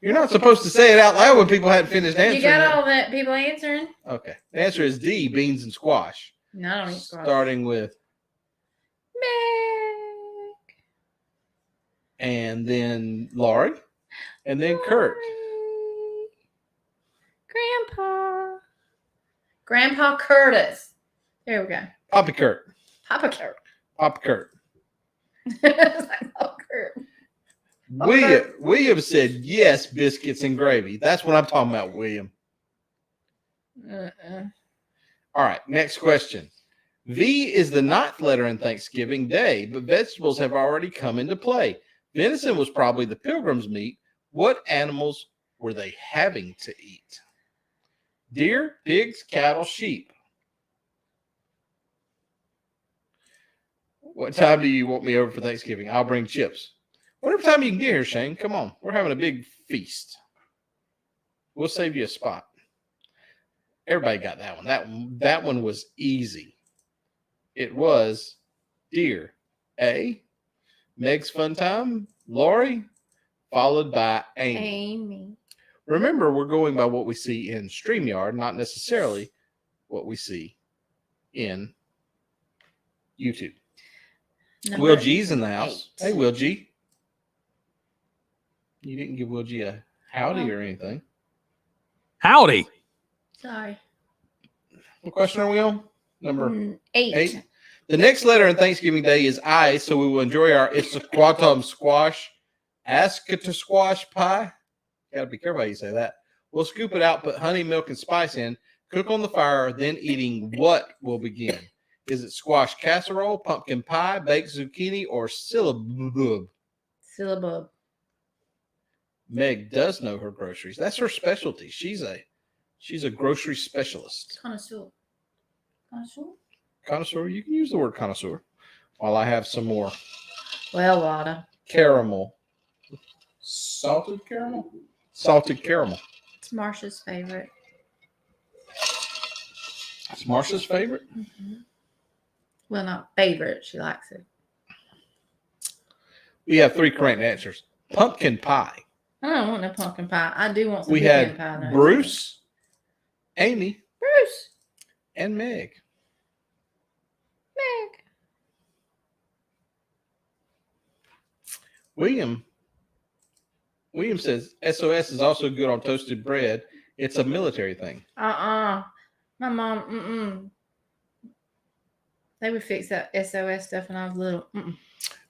You're not supposed to say it out loud when people hadn't finished answering. You got all that people answering? Okay. The answer is D, beans and squash. No, I don't eat squash. Starting with Meg. and then Laurie, and then Kurt. Grandpa. Grandpa Curtis. There we go. Papa Kurt. Papa Kurt. Papa Kurt. It's like Papa Kurt. William said yes, biscuits and gravy. That's what I'm talking about, William. Uh-uh. All right, next question. V is the 9th letter in Thanksgiving Day, but vegetables have already come into play. Venison was probably the pilgrim's meat. What animals were they having to eat? Deer, pigs, cattle, sheep. What time do you want me over for Thanksgiving? I'll bring chips. Whatever time you can get here, Shane. Come on. We're having a big feast. We'll save you a spot. Everybody got that one. That one was easy. It was deer. A. Meg's fun time. Laurie. Followed by Amy. Remember, we're going by what we see in StreamYard, not necessarily what we see in YouTube. Will G's in the house. 8. Hey, Will G. You didn't give Will G a howdy or anything. Howdy. Sorry. What question are we on? Number 8. The next letter in Thanksgiving Day is I, so we will enjoy our Issaquatum squash, Ascota squash pie. Got to be careful how you say that. We'll scoop it out, put honey, milk, and spice in, cook on the fire, then eating what will begin? Is it squash casserole, pumpkin pie, baked zucchini, or syllabub? Syllabub. Meg does know her groceries. That's her specialty. She's a grocery specialist. Connoisseur. Connoisseur? Connoisseur. You can use the word connoisseur. While I have some more Well, Wada. caramel. Salted caramel? Salted caramel. It's Marsha's favorite. It's Marsha's favorite? Mm-hmm. Well, not favorite. She likes it. We have 3 correct answers. Pumpkin pie. I don't want no pumpkin pie. I do want some We pumpkin had pie. Though. Bruce, Amy, Bruce. and Meg. Meg. William says SOS is also good on toasted bread. It's a military thing. My mom, They would fix that SOS stuff when I was little. All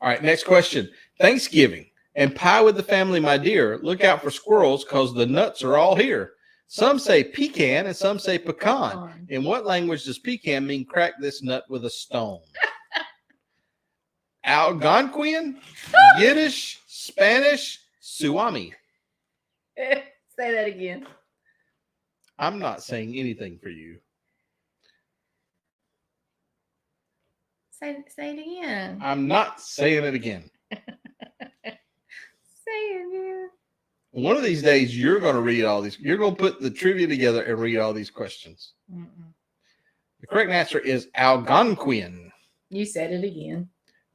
right, next question. Thanksgiving and pie with the family, my dear. Look out for squirrels because the nuts are all here. Some say pecan and some say pecan. In what language does pecan mean crack this nut with a stone? Algonquian, Yiddish, Spanish, Suami. Say that again. I'm not saying anything for you. Say it again. I'm not saying it again. Say it again. One of these days, you're going to read all these. You're going to put the trivia together and read all these questions. The correct answer is Algonquian. You said it again.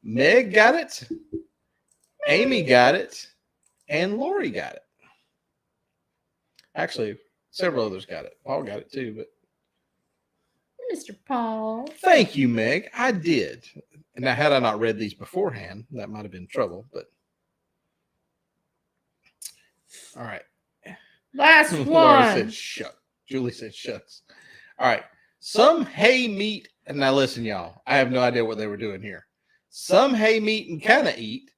Meg got it. Amy got it. And Lori got it. Actually, several others got it. Paul got it too. But Mr. Paul. thank you, Meg. I did. And now, had I not read these beforehand, that might have been trouble. But All right. Last Laura one. said shuck. Julie said shucks. All right. Some hay meat, and now listen, y'all. I have no idea what they were doing here. Some hay meat and kind of eat,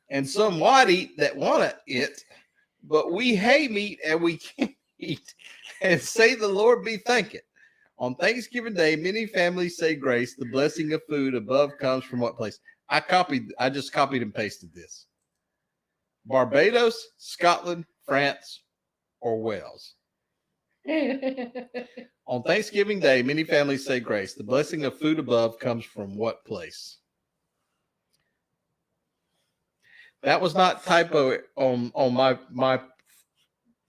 and some white eat that want to eat, but we hay meat and we can't eat, and say the Lord be thanked. On Thanksgiving Day, many families say grace. The blessing of food above comes from what place? I just copied and pasted this. Barbados, Scotland, France, or Wales. On Thanksgiving Day, many families say grace. The blessing of food above comes from what place? That was not typo on my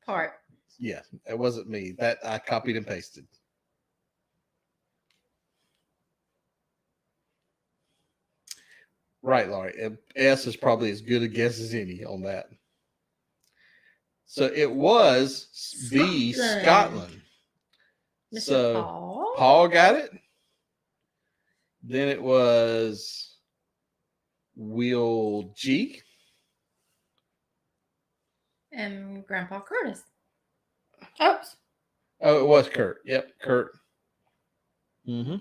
Part. Yeah, it wasn't me. That I copied and pasted. Right, Laurie. S is probably as good a guess as any on that. So it was B, Scotland. Mr. So Paul? Paul got it. Then it was Will G. And Grandpa Curtis. Oops. Oh, it was Kurt. Yep, Kurt. Mm-hmm.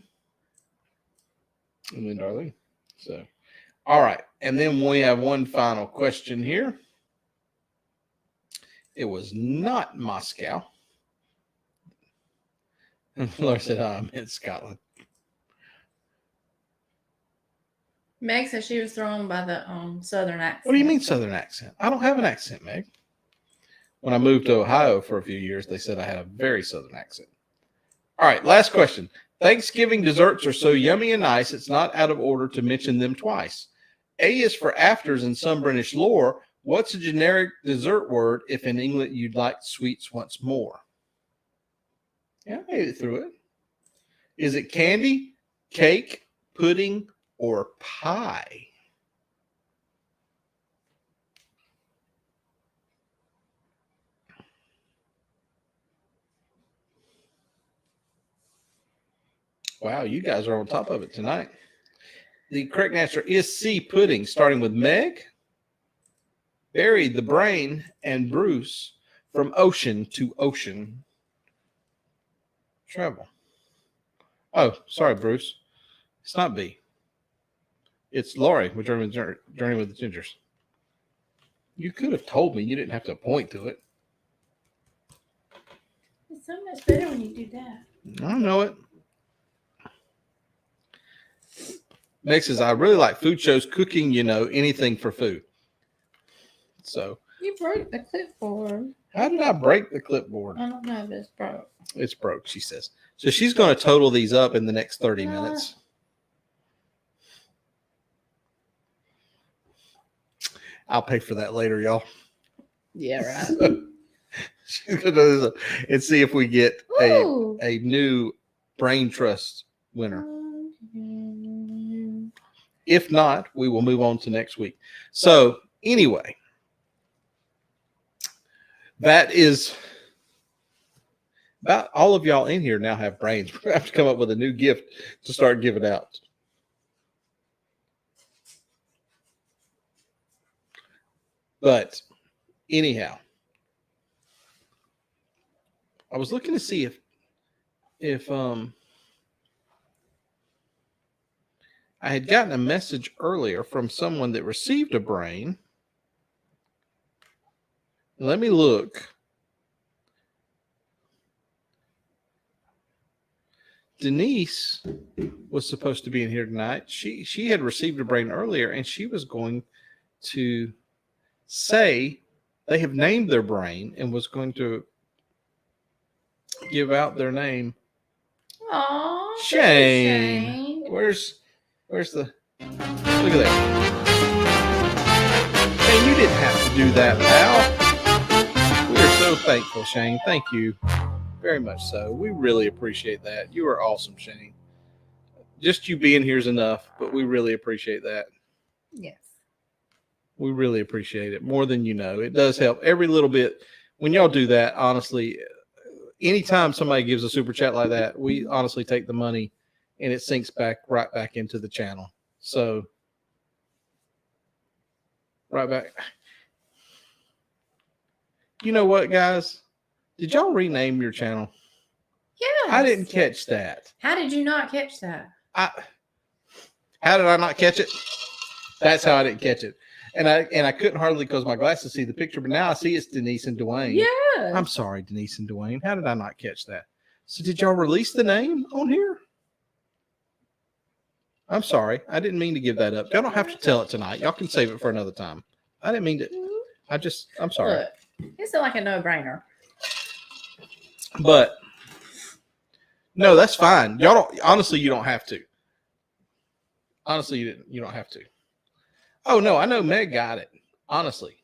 And then Darlene. So, all right. And then we have one final question here. It was not Moscow. And Laura said, I'm in Scotland. Meg said she was thrown by the southern accent. What do you mean southern accent? I don't have an accent, Meg. When I moved to Ohio for a few years, they said I had a very southern accent. All right, last question. Thanksgiving desserts are so yummy and nice, it's not out of order to mention them twice. A is for afters in some British lore. What's a generic dessert word if in England you'd like sweets once more? Yeah, I made it through it. Is it candy, cake, pudding, or pie? Wow, you guys are on top of it tonight. The correct answer is C, pudding, starting with Meg, Barry, the brain, and Bruce. From ocean to ocean travel. Oh, sorry, Bruce. It's not B. It's Laurie with Journey with the Gingers. You could have told me. You didn't have to point to it. It's so much better when you do that. I know it. Next is I really like food shows, cooking, anything for food. So You broke the clipboard. how did I break the clipboard? I don't know, but it's broke. It's broke, she says. So she's going to total these up in the next 30 minutes. I'll pay for that later, y'all. Yeah, right. So she's going to do this and see if we get a new Brain Trust winner. If not, we will move on to next week. So anyway, that is about all of y'all in here now have brains. We have to come up with a new gift to start giving out. But anyhow, I was looking to see if I had gotten a message earlier from someone that received a brain. Let me look. Denise was supposed to be in here tonight. She had received a brain earlier, and she was going to say they have named their brain and was going to give out their name. Aww, Shane. Where's the look at that. Shane, you didn't have to do that, pal. We are so thankful, Shane. Thank you very much so. We really appreciate that. You are awesome, Shane. Just you being here is enough, but we really appreciate that. Yes. We really appreciate it more than you know. It does help every little bit. When y'all do that, honestly, anytime somebody gives a super chat like that, we honestly take the money and it sinks right back into the channel. So right back. You know what, guys? Did y'all rename your channel? Yes. I didn't catch that. How did you not catch that? How did I not catch it? That's how I didn't catch it. And I couldn't hardly close my glasses to see the picture, but now I see it's Denise and Dwayne. Yeah. I'm sorry, Denise and Dwayne. How did I not catch that? So did y'all release the name on here? I'm sorry. I didn't mean to give that up. Y'all don't have to tell it tonight. Y'all can save it for another time. I didn't mean to. I'm sorry. Look, it's like a no-brainer. But no, that's fine. Y'all don't. Honestly, you don't have to. Honestly, you don't have to. Oh no, I know Meg got it. Honestly,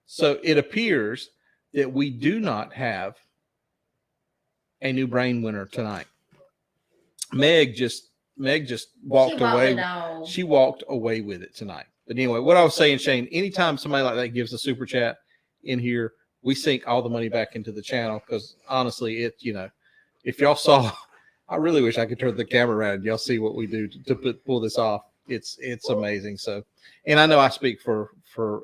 so it appears that we do not have a new brain winner tonight. Meg just walked away. She walked away with it tonight. But anyway, what I was saying, Shane, anytime somebody like that gives a super chat in here, we sink all the money back into the channel because honestly, if y'all saw, I really wish I could turn the camera around and y'all see what we do to pull this off. It's amazing. So, and I know I speak for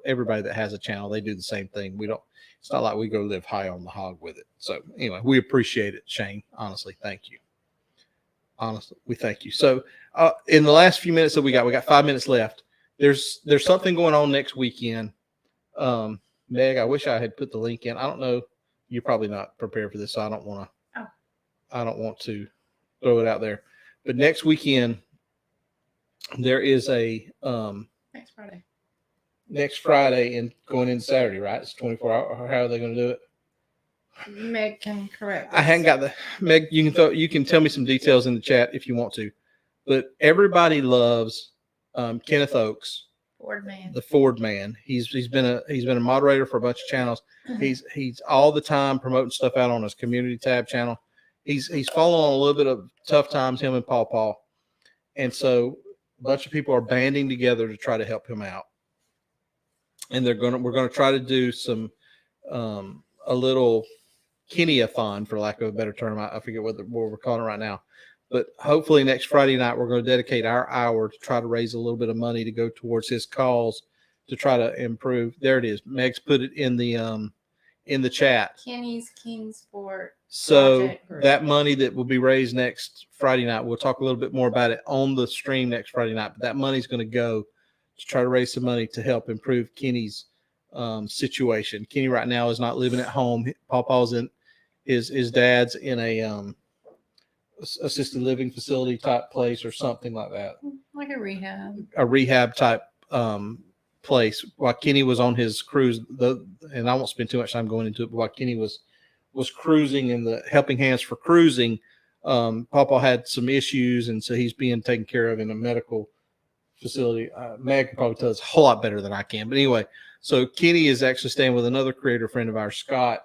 everybody that has a channel. They do the same thing. It's not like we go live high on the hog with it. So anyway, we appreciate it, Shane. Honestly, thank you. Honestly, we thank you. So in the last few minutes that we got 5 minutes left. There's something going on next weekend. Meg, I wish I had put the link in. I don't know. You're probably not prepared for this, so I don't want to throw it out there. But next weekend, there is a next Friday and going into Saturday, right? It's 24 hours. How are they going to do it? Meg can correct. I hadn't got the Meg. You can tell me some details in the chat if you want to. But everybody loves Kenneth Oakes, the Ford man. He's been a moderator for a bunch of channels. Mm-hmm. He's all the time promoting stuff out on his community tab channel. He's following a little bit of tough times, him and Paw, and so a bunch of people are banding together to try to help him out. And we're gonna try to do some a little Kenny-a-thon, for lack of a better term. I forget what we're calling it right now. But hopefully next Friday night, we're going to dedicate our hour to try to raise a little bit of money to go towards his cause to try to improve. There it is. Meg's put it in the chat. Kenny's Kingsport. So that money that will be raised next Friday night, we'll talk a little bit more about it on the stream next Friday night. But that money's going to go to try to raise some money to help improve Kenny's situation. Kenny right now is not living at home. Pawpaw's in his dad's in a assisted living facility type place or something like that, like a rehab type place. While Kenny was on his cruise, and I won't spend too much time going into it, but while Kenny was cruising in the helping hands for cruising, Pawpaw had some issues, and so he's being taken care of in a medical facility. Meg can probably tell us a whole lot better than I can, but anyway, so Kenny is actually staying with another creator friend of ours, Scott,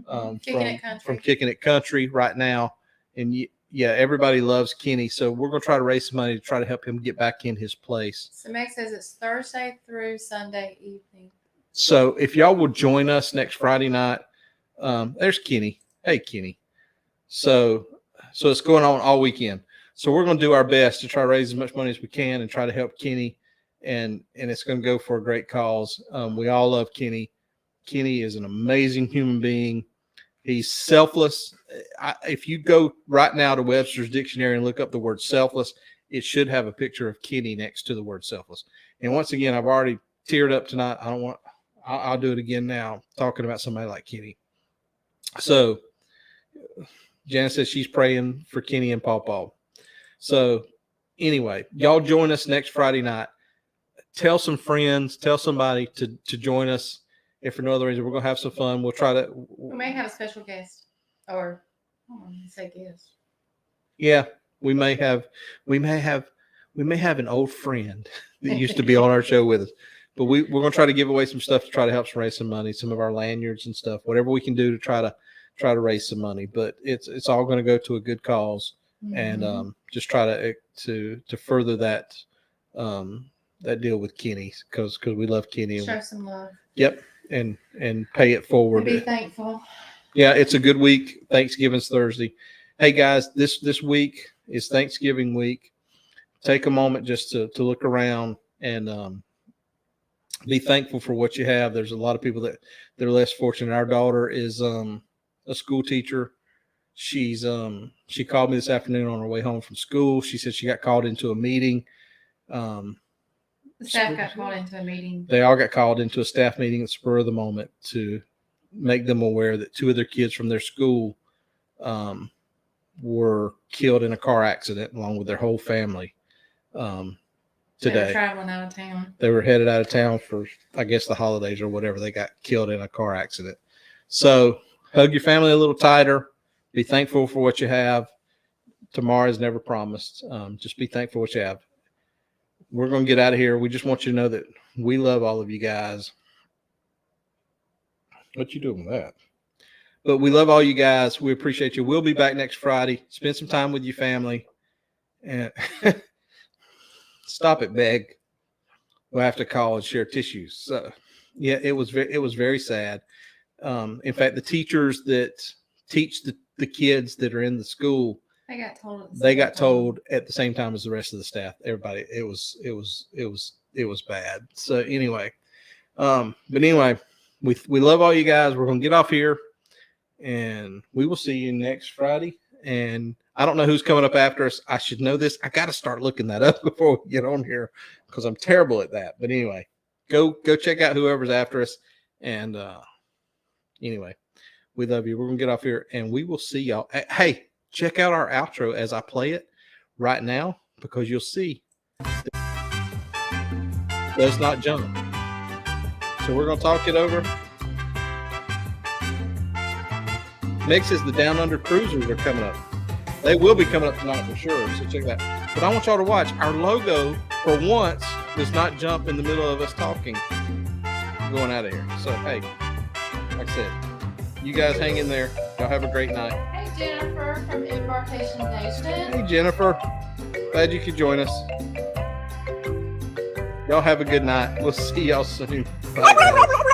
from Kicking It Country right now, and yeah, everybody loves Kenny. So we're going to try to raise some money to try to help him get back in his place. So Meg says it's Thursday through Sunday evening. So if y'all will join us next Friday night, there's Kenny. Hey, Kenny. So it's going on all weekend. So we're going to do our best to try to raise as much money as we can and try to help Kenny. And it's going to go for a great cause. We all love Kenny. Kenny is an amazing human being. He's selfless. If you go right now to Webster's Dictionary and look up the word selfless, it should have a picture of Kenny next to the word selfless. And once again, I've already teared up tonight. I'll do it again now, talking about somebody like Kenny. So Janice says she's praying for Kenny and Pawpaw. So anyway, y'all join us next Friday night. Tell some friends, tell somebody to join us. If for no other reason, we're going to have some fun. We'll try to. We may have a special guest, or I don't want to say guest. Yeah, we may have an old friend that used to be on our show with us. But we're going to try to give away some stuff to try to help raise some money, some of our lanyards and stuff, whatever we can do to try to raise some money. But it's all going to go to a good cause, and just try to further that deal with Kenny because we love Kenny. Show some love. Yep. And pay it forward. Be thankful. Yeah, it's a good week. Thanksgiving's Thursday. Hey guys, this week is Thanksgiving week. Take a moment just to look around and be thankful for what you have. There's a lot of people that they're less fortunate. Our daughter is a school teacher. She called me this afternoon on her way home from school. She said she got called into a meeting. The staff got called into a meeting. They all got called into a staff meeting at the spur of the moment to make them aware that 2 of their kids from their school were killed in a car accident along with their whole family today. They were traveling out of town. They were headed out of town for, I guess, the holidays or whatever. They got killed in a car accident. So hug your family a little tighter. Be thankful for what you have. Tomorrow is never promised. Just be thankful for what you have. We're going to get out of here. We just want you to know that we love all of you guys. What you doing with that? But we love all you guys. We appreciate you. We'll be back next Friday. Spend some time with your family. And stop it, Meg. We'll have to call and share tissues. So, yeah, it was very sad. In fact, the teachers that teach the kids that are in the school, they got told at the same time as the rest of the staff. Everybody, it was bad. So anyway, but anyway, we love all you guys. We're gonna get off here, and we will see you next Friday. And I don't know who's coming up after us. I should know this. I got to start looking that up before we get on here because I'm terrible at that. But anyway, go check out whoever's after us. And anyway, we love you. We're going to get off here, and we will see y'all. Hey, check out our outro as I play it right now because you'll see does not jump. So we're going to talk it over. Meg says the Down Under Cruisers are coming up. They will be coming up tonight for sure, so check that. But I want y'all to watch. Our logo, for once, does not jump in the middle of us talking, going out of here. So, hey, like I said, you guys hang in there. Y'all have a great night. Hey, Jennifer from Embarkation Nation. Hey, Jennifer. Glad you could join us. Y'all have a good night. We'll see y'all soon. Bye, guys.